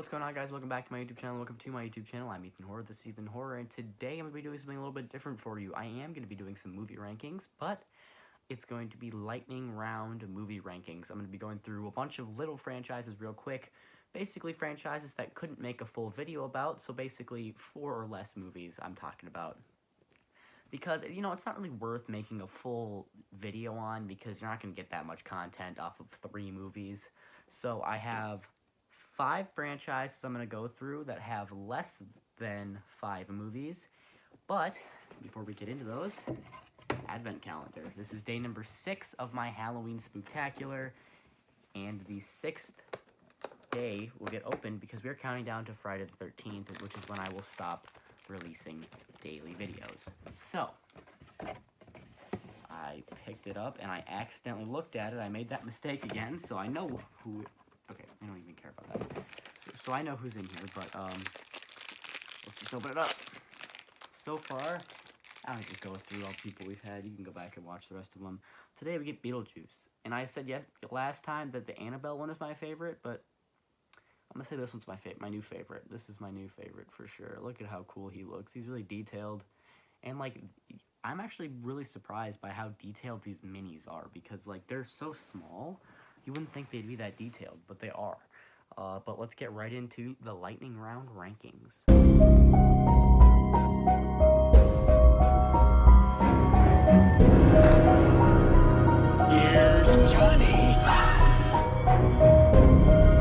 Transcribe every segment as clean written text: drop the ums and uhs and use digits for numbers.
What's going on, guys? Welcome back to my YouTube channel. Welcome to my YouTube channel. I'm Ethan Horror. This is Ethan Horror, and today I'm going to be doing something a little bit different for you. I am going to be doing some movie rankings, but it's going to be lightning round movie rankings. I'm going to be going through a bunch of little franchises real quick. Basically, franchises that couldn't make a full video about, so basically 4 or less movies I'm talking about. Because, it's not really worth making a full video on because you're not going to get that much content off of 3 movies. So I have 5 franchises I'm going to go through that have less than 5 movies. But before we get into those, Advent calendar. This is day number 6 of my Halloween Spooktacular, and the 6th day will get opened because we're counting down to Friday the 13th, which is when I will stop releasing daily videos. So, I picked it up and I accidentally looked at it. I made that mistake again, so I know who... Okay, I don't even care about that. So I know who's in here, but, let's just open it up. So far, I don't just go through all the people we've had. You can go back and watch the rest of them. Today we get Beetlejuice. And I said last time that the Annabelle one is my favorite, but I'm gonna say this one's my new favorite. This is my new favorite for sure. Look at how cool he looks. He's really detailed. And, I'm actually really surprised by how detailed these minis are because, they're so small. You wouldn't think they'd be that detailed, but they are. But let's get right into the lightning round rankings. Here's Johnny.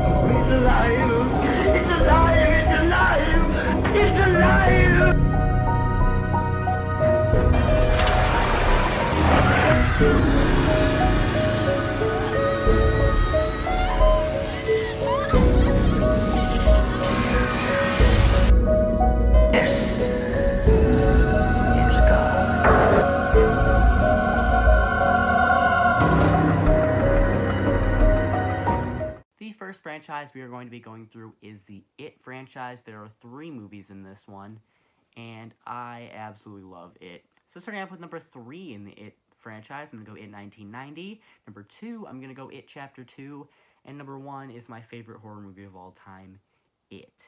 Oh, it's alive! It's alive! It's alive! It's alive! Yes. Yes, God. The first franchise we are going to be going through is the It franchise. There are 3 movies in this one, and I absolutely love It. So starting off with number 3 in the It franchise, I'm going to go It 1990. Number 2, I'm going to go It Chapter 2. And number 1 is my favorite horror movie of all time, It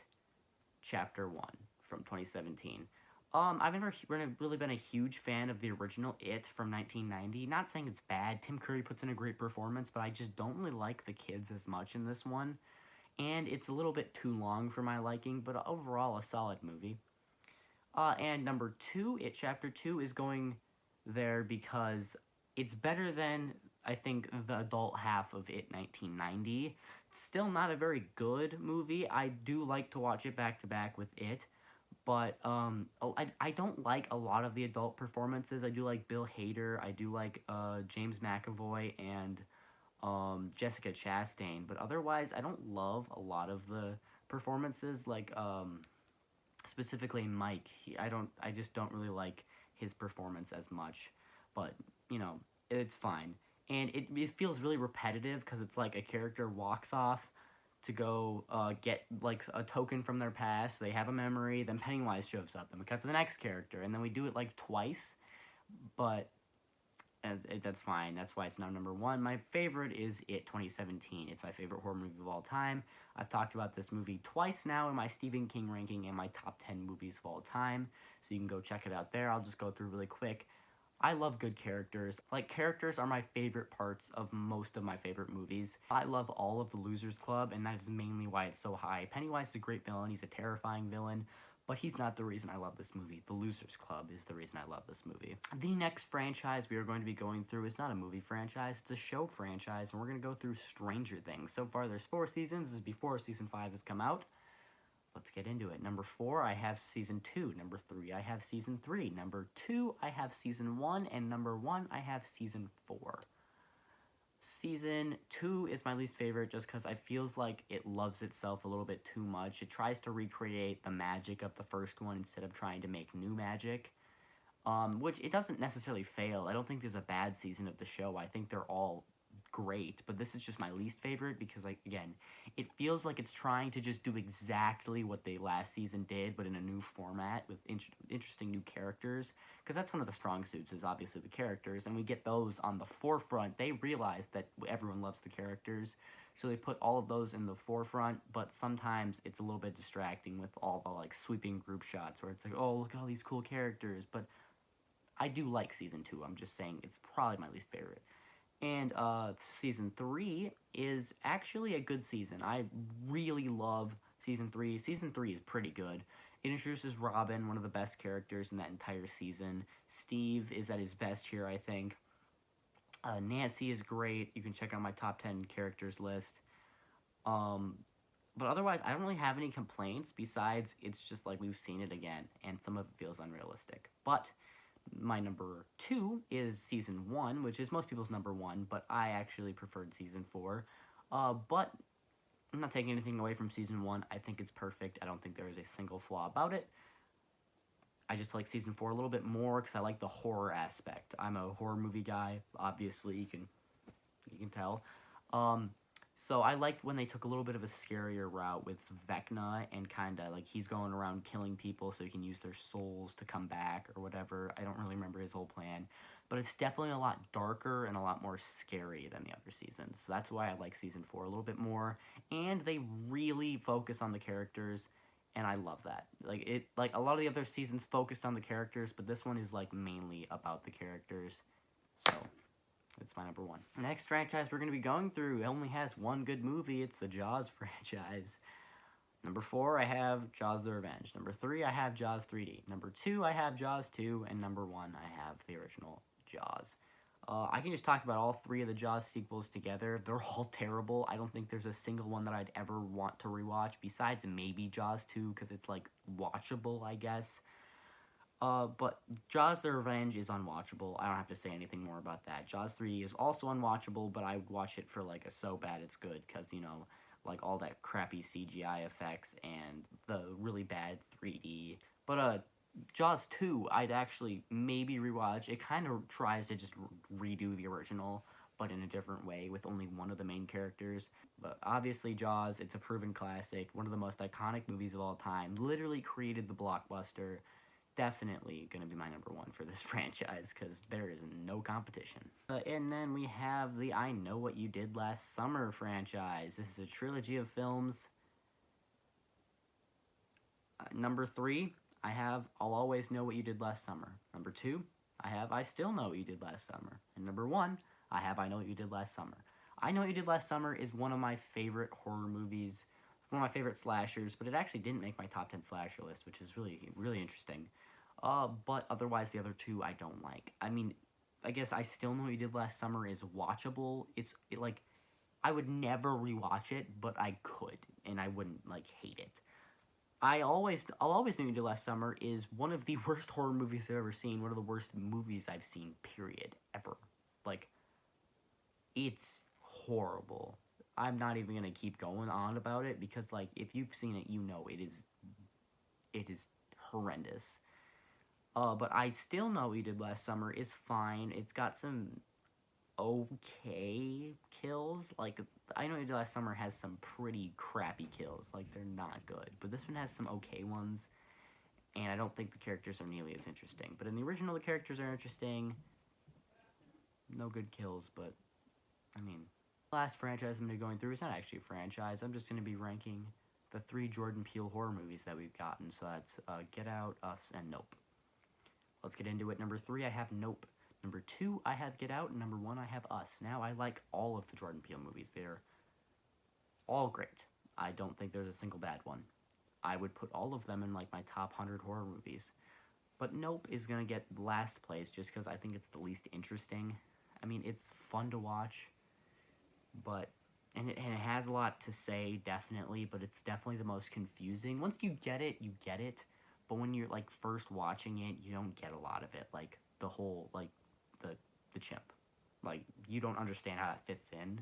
Chapter 1 from 2017. I've never really been a huge fan of the original It from 1990. Not saying it's bad. Tim Curry puts in a great performance, but I just don't really like the kids as much in this one. And it's a little bit too long for my liking, but overall a solid movie. And number 2, It Chapter 2 is going there because it's better than, I think, the adult half of It 1990. It's still not a very good movie. I do like to watch it back to back with It. But I don't like a lot of the adult performances. I do like Bill Hader. I do like James McAvoy and Jessica Chastain. But otherwise, I don't love a lot of the performances. Specifically Mike. I just don't really like his performance as much. But it's fine. And it feels really repetitive because it's like a character walks off to go get a token from their past. They have a memory, then Pennywise shows up, then we cut to the next character, and then we do it twice, but that's fine. That's why it's now number 1. My favorite is It 2017. It's my favorite horror movie of all time. I've talked about this movie twice now in my Stephen King ranking and my top 10 movies of all time, so you can go check it out there. I'll just go through really quick. I love good characters. Characters are my favorite parts of most of my favorite movies. I love all of the Losers Club, and that is mainly why it's so high. Pennywise is a great villain. He's a terrifying villain, but he's not the reason I love this movie. The Losers Club is the reason I love this movie. The next franchise we are going to be going through is not a movie franchise. It's a show franchise, and we're going to go through Stranger Things. So far, there's 4 seasons. This is before Season 5 has come out. Let's get into it. Number 4, I have Season 2. Number 3, I have Season 3. Number 2, I have Season 1. And number 1, I have Season 4. Season 2 is my least favorite just because I feels like it loves itself a little bit too much. It tries to recreate the magic of the first one instead of trying to make new magic. Which it doesn't necessarily fail. I don't think there's a bad season of the show. I think they're all great, but this is just my least favorite because, again, it feels like it's trying to just do exactly what the last season did, but in a new format with interesting new characters, because that's one of the strong suits is obviously the characters, and we get those on the forefront. They realize that everyone loves the characters, So they put all of those in the forefront, but sometimes it's a little bit distracting with all the like sweeping group shots where it's like, oh, look at all these cool characters. But I do like season 2. I'm just saying it's probably my least favorite. And season 3 is actually a good season. I really love season 3. Season 3 is pretty good. It introduces Robin, one of the best characters in that entire season. Steve is at his best here, I think. Nancy is great. You can check out my top 10 characters list. But otherwise, I don't really have any complaints besides it's just like we've seen it again, and some of it feels unrealistic. But my number 2 is season 1, which is most people's number 1, but I actually preferred season 4. But I'm not taking anything away from season 1. I think it's perfect. I don't think there is a single flaw about it. I just like season 4 a little bit more because I like the horror aspect. I'm a horror movie guy, obviously, you can tell. So I liked when they took a little bit of a scarier route with Vecna and kind of like he's going around killing people so he can use their souls to come back or whatever. I don't really remember his whole plan. But it's definitely a lot darker and a lot more scary than the other seasons. So that's why I like season 4 a little bit more. And they really focus on the characters, and I love that. Like a lot of the other seasons focused on the characters, but this one is like mainly about the characters. So it's my number 1. Next franchise we're going to be going through only has one good movie. It's the Jaws franchise. Number 4, I have Jaws the Revenge. Number 3, I have Jaws 3D. Number 2, I have Jaws 2. And number 1, I have the original Jaws. I can just talk about all 3 of the Jaws sequels together. They're all terrible. I don't think there's a single one that I'd ever want to rewatch, besides maybe Jaws 2, because it's, like, watchable, I guess. But Jaws the Revenge is unwatchable. I don't have to say anything more about that. Jaws 3 is also unwatchable, but I would watch it for, like, a so bad it's good, because, you know, like, all that crappy CGI effects and the really bad 3D. But, Jaws 2, I'd actually maybe rewatch. It kind of tries to just redo the original, but in a different way with only one of the main characters. But obviously Jaws, it's a proven classic, one of the most iconic movies of all time, literally created the blockbuster. Definitely going to be my number 1 for this franchise because there is no competition. And then we have the I Know What You Did Last Summer franchise. This is a trilogy of films. Number 3, I have I'll Always Know What You Did Last Summer. Number 2, I have I Still Know What You Did Last Summer. And number 1, I have I Know What You Did Last Summer. I Know What You Did Last Summer is one of my favorite horror movies, one of my favorite slashers, but it actually didn't make my top 10 slasher list, which is really, really interesting. But otherwise, the other 2 I don't like. I mean, I guess I Still Know What You Did Last Summer is watchable. Like, I would never rewatch it, but I could, and I wouldn't, like, hate it. I'll Always Know What You Did Last Summer is one of the worst horror movies I've ever seen. One of the worst movies I've seen, period, ever. Like, it's horrible. I'm not even going to keep going on about it because, like, if you've seen it, you know it is horrendous. But I Still Know What You Did Last Summer is fine. It's got some okay kills. Like, I Know What You Did Last Summer has some pretty crappy kills. Like, they're not good. But this one has some okay ones. And I don't think the characters are nearly as interesting. But in the original, the characters are interesting. No good kills, but, I mean, the last franchise I'm going to be going through is not actually a franchise. I'm just going to be ranking the 3 Jordan Peele horror movies that we've gotten. So that's Get Out, Us, and Nope. Let's get into it. Number 3, I have Nope. Number 2, I have Get Out. And number 1, I have Us. Now, I like all of the Jordan Peele movies. They're all great. I don't think there's a single bad one. I would put all of them in, like, my top 100 horror movies. But Nope is going to get last place just because I think it's the least interesting. I mean, it's fun to watch, but... And it has a lot to say, definitely, but it's definitely the most confusing. Once you get it, you get it. But when you're, like, first watching it, you don't get a lot of it. Like, the whole, like, the chimp. Like, you don't understand how that fits in.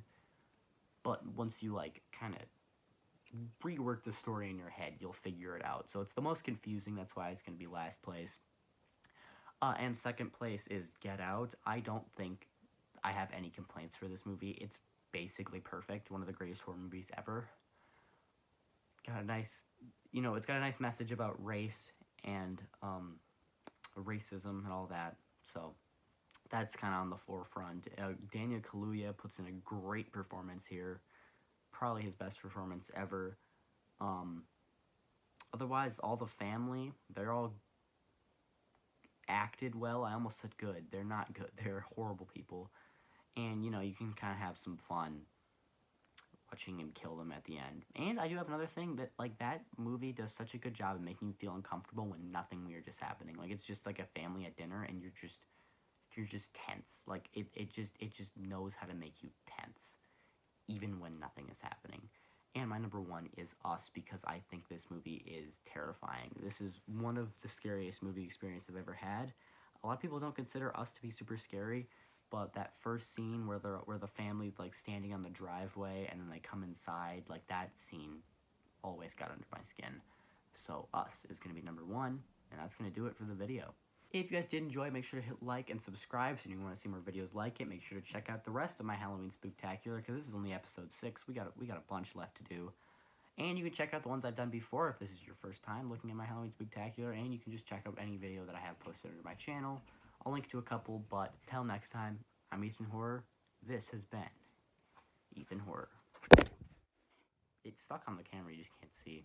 But once you, like, kind of rework the story in your head, you'll figure it out. So it's the most confusing. That's why it's going to be last place. And second place is Get Out. I don't think I have any complaints for this movie. It's basically perfect. One of the greatest horror movies ever. Got a nice... You know, it's got a nice message about race and racism and all that. So that's kind of on the forefront. Daniel Kaluuya puts in a great performance here. probably his best performance ever. Otherwise, all the family, they're all acted well. I almost said good. They're not good. They're horrible people. And, you know, you can kind of have some fun watching him kill them at the end. And I do have another thing that, like, that movie does such a good job of making you feel uncomfortable when nothing weird is happening. Like, it's just like a family at dinner, and you're just tense. Like, it just knows how to make you tense, even when nothing is happening. And my number one is Us, because I think this movie is terrifying. This is one of the scariest movie experiences I've ever had. A lot of people don't consider Us to be super scary, but that first scene where the family's like standing on the driveway and then they come inside, like that scene always got under my skin. So Us is going to be number one, and that's going to do it for the video. If you guys did enjoy, make sure to hit like and subscribe so you want to see more videos like it. Make sure to check out the rest of my Halloween Spooktacular, because this is only episode 6. We got a bunch left to do. And you can check out the ones I've done before if this is your first time looking at my Halloween Spooktacular, and you can just check out any video that I have posted under my channel. I'll link to a couple, but till next time, I'm Ethan Horror. This has been Ethan Horror. It's stuck on the camera, you just can't see.